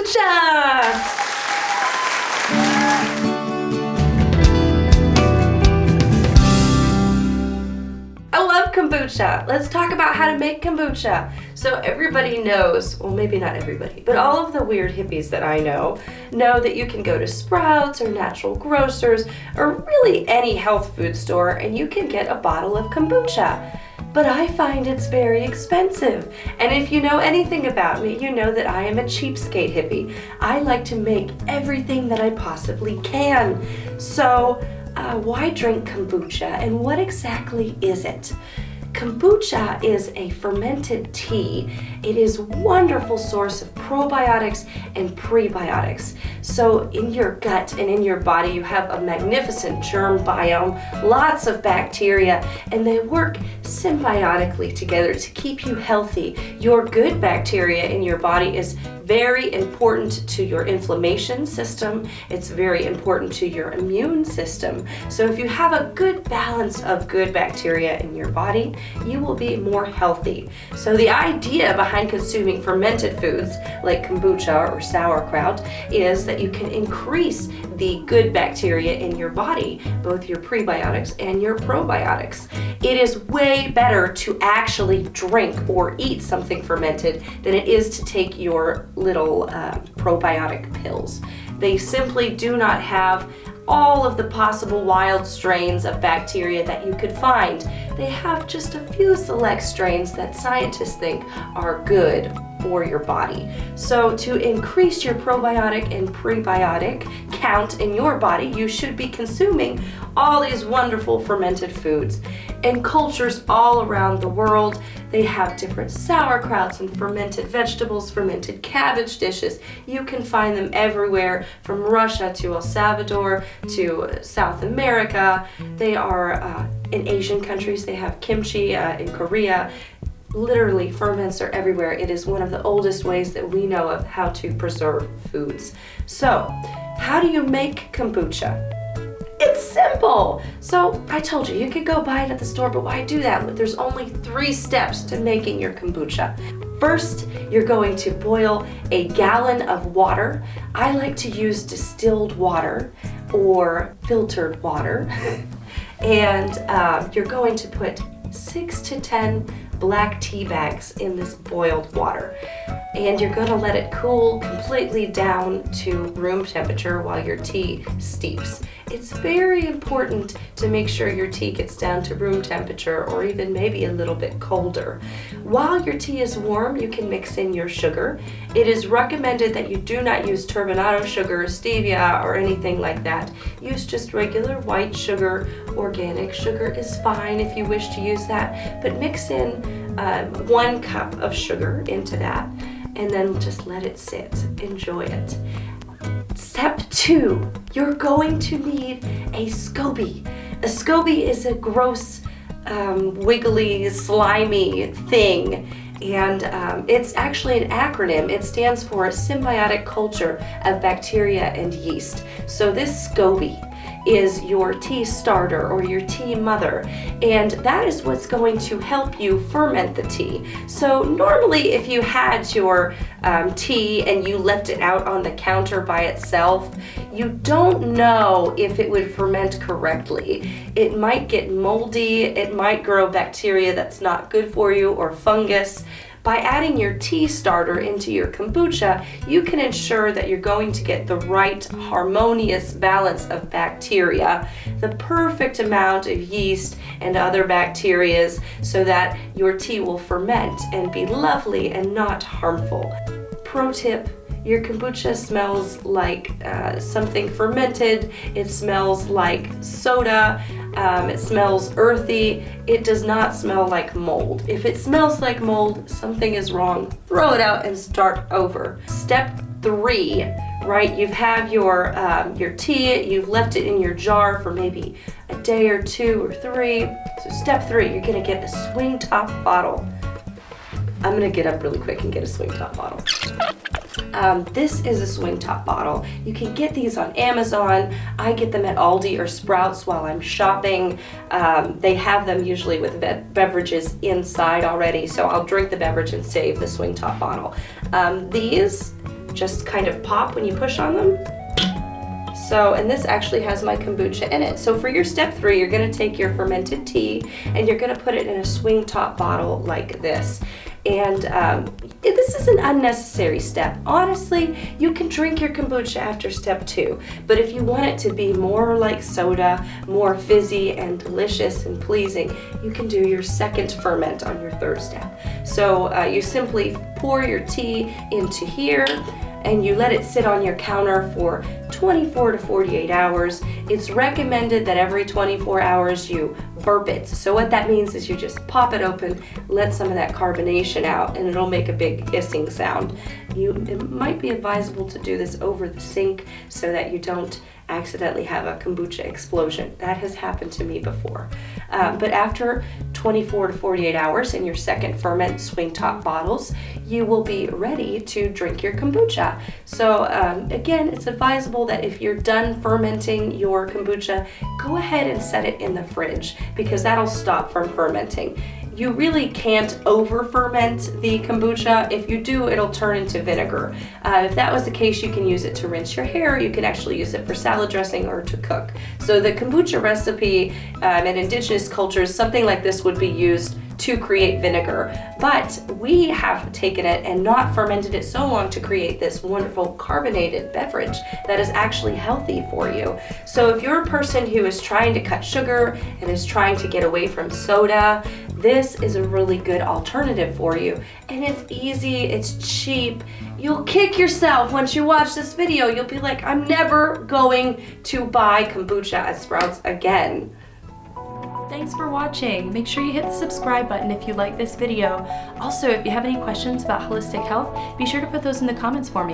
kombucha! I love kombucha. Let's talk about how to make kombucha. So everybody knows, well maybe not everybody, but all of the weird hippies that I know that you can go to Sprouts or Natural Grocers or really any health food store and you can get a bottle of kombucha. But I find it's very expensive. And if you know anything about me, you know that I am a cheapskate hippie. I like to make everything that I possibly can. So why drink kombucha and what exactly is it? Kombucha is a fermented tea. It is a wonderful source of probiotics and prebiotics. So in your gut and in your body you have a magnificent germ biome, lots of bacteria, and they work symbiotically together to keep you healthy. Your good bacteria in your body is very important to your inflammation system. It's very important to your immune system. So if you have a good balance of good bacteria in your body, you will be more healthy. So the idea behind consuming fermented foods like kombucha or sauerkraut is that you can increase the good bacteria in your body, both your prebiotics and your probiotics. It is way better to actually drink or eat something fermented than it is to take your little probiotic pills. They simply do not have all of the possible wild strains of bacteria that you could find. They have just a few select strains that scientists think are good for your body. So to increase your probiotic and prebiotic count in your body, you should be consuming all these wonderful fermented foods. In cultures all around the world, they have different sauerkrauts and fermented vegetables, fermented cabbage dishes. You can find them everywhere from Russia to El Salvador to South America. They are in Asian countries, they have kimchi in Korea. Literally, ferments are everywhere. It is one of the oldest ways that we know of how to preserve foods. So, how do you make kombucha? It's simple. So I told you, you could go buy it at the store, but why do that? There's only 3 steps to making your kombucha. First, you're going to boil a gallon of water. I like to use distilled water or filtered water. And you're going to put 6 to 10 black tea bags in this boiled water. And you're going to let it cool completely down to room temperature while your tea steeps. It's very important to make sure your tea gets down to room temperature or even maybe a little bit colder. While your tea is warm, you can mix in your sugar. It is recommended that you do not use turbinado sugar, stevia, or anything like that. Use just regular white sugar. Organic sugar is fine if you wish to use that, but mix in 1 cup of sugar into that and then just let it sit. Enjoy it. Step 2, you're going to need a SCOBY. A SCOBY is a gross, wiggly, slimy thing, and it's actually an acronym. It stands for a symbiotic culture of bacteria and yeast. So this SCOBY is your tea starter or your tea mother, and that is what's going to help you ferment the tea. So normally if you had your tea and you left it out on the counter by itself, you don't know if it would ferment correctly. It might get moldy, it might grow bacteria that's not good for you or fungus. By adding your tea starter into your kombucha, you can ensure that you're going to get the right harmonious balance of bacteria, the perfect amount of yeast and other bacterias so that your tea will ferment and be lovely and not harmful. Pro tip, your kombucha smells like something fermented. It smells like soda. It smells earthy. It does not smell like mold. If it smells like mold, something is wrong. Throw it out and start over. Step 3, right? You've had your tea. You've left it in your jar for maybe a day or 2 or 3. So step 3, you're gonna get a swing top bottle. I'm gonna get up really quick and get a swing top bottle. This is a swing top bottle. You can get these on Amazon. I get them at Aldi or Sprouts while I'm shopping. They have them usually with beverages inside already, so I'll drink the beverage and save the swing top bottle. These just kind of pop when you push on them. So, and this actually has my kombucha in it. So for your step 3, you're gonna take your fermented tea and you're gonna put it in a swing top bottle like this. And this is an unnecessary step. Honestly, you can drink your kombucha after step 2, but if you want it to be more like soda, more fizzy and delicious and pleasing, you can do your second ferment on your 3rd step. So you simply pour your tea into here and you let it sit on your counter for 24 to 48 hours. It's recommended that every 24 hours you burp it. So what that means is you just pop it open, let some of that carbonation out, and it'll make a big hissing sound. It might be advisable to do this over the sink so that you don't accidentally have a kombucha explosion. That has happened to me before. But after 24 to 48 hours in your second ferment swing top bottles, you will be ready to drink your kombucha. So again, it's advisable that if you're done fermenting your kombucha, go ahead and set it in the fridge because that'll stop from fermenting. You really can't over ferment the kombucha. If you do, it'll turn into vinegar. If that was the case, you can use it to rinse your hair. You can actually use it for salad dressing or to cook. So the kombucha recipe in indigenous cultures, something like this would be used to create vinegar, but we have taken it and not fermented it so long to create this wonderful carbonated beverage that is actually healthy for you. So if you're a person who is trying to cut sugar and is trying to get away from soda, this is a really good alternative for you. And it's easy, it's cheap. You'll kick yourself once you watch this video. You'll be like, I'm never going to buy kombucha at Sprouts again. Thanks for watching. Make sure you hit the subscribe button if you like this video. Also, if you have any questions about holistic health, be sure to put those in the comments for me.